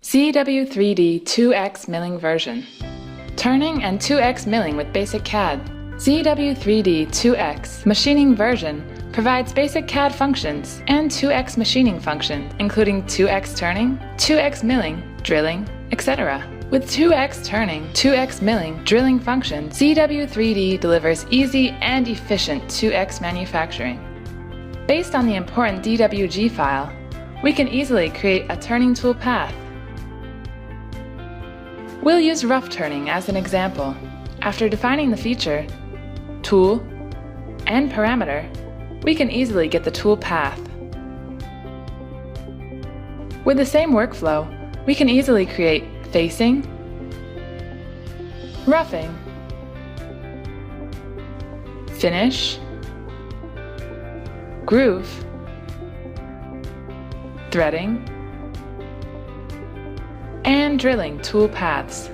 ZW3D 2X milling version. Turning and 2X milling with basic CAD. ZW3D 2X machining version provides basic CAD functions and 2X machining functions, including 2X turning, 2X milling, drilling, etc. With 2X turning, 2X milling, drilling functions, ZW3D delivers easy and efficient 2X manufacturing. Based on the important DWG file, we can easily create a turning tool path. We'll use rough turning as an example. After defining the feature, tool, and parameter, we can easily get the tool path. With the same workflow, we can easily create facing, roughing, finish, groove, threading, and drilling tool paths.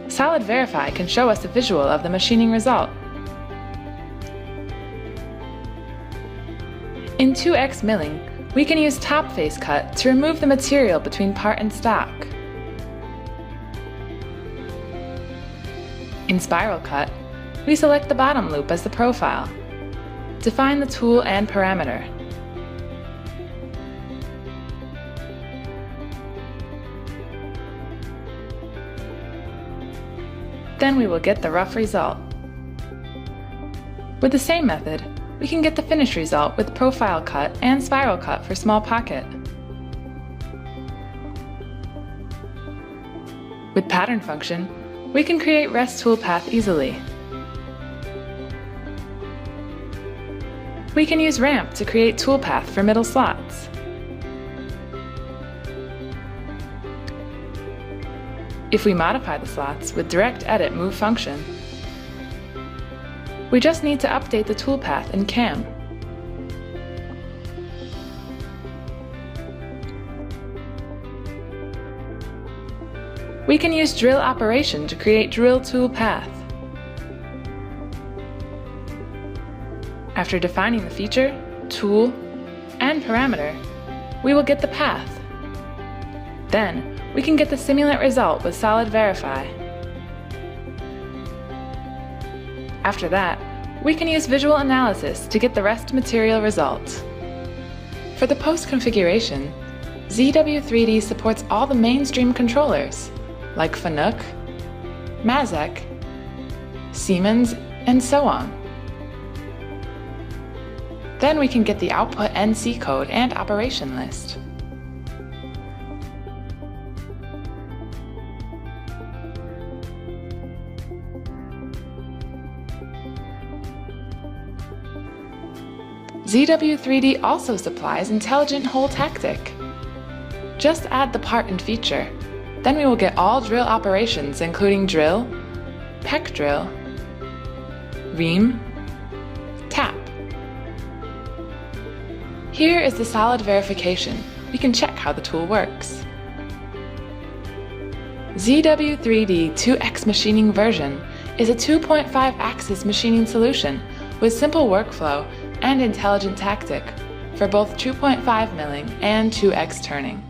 Solid Verify can show us a visual of the machining result. In 2X milling, we can use top face cut to remove the material between part and stock. In spiral cut, we select the bottom loop as the profile. Define the tool and parameter. Then we will get the rough result. With the same method, we can get the finished result with profile cut and spiral cut for small pocket. With pattern function, we can create rest tool path easily. We can use ramp to create tool path for middle slots. If we modify the slots with direct edit move function, we just need to update the toolpath in CAM. We can use drill operation to create drill tool path. After defining the feature, tool, and parameter, we will get the path. Then, we can get the simulant result with Solid Verify. After that, we can use visual analysis to get the rest material result. For the post configuration, ZW3D supports all the mainstream controllers, like Fanuc, Mazak, Siemens, and so on. Then we can get the output NC code and operation list. ZW3D also supplies intelligent hole tactic. Just add the part and feature, then we will get all drill operations including drill, peck drill, ream, tap. Here is the solid verification. We can check how the tool works. ZW3D 2X machining version is a 2.5-axis machining solution with simple workflow and intelligent tactic for both 2.5 milling and 2X turning.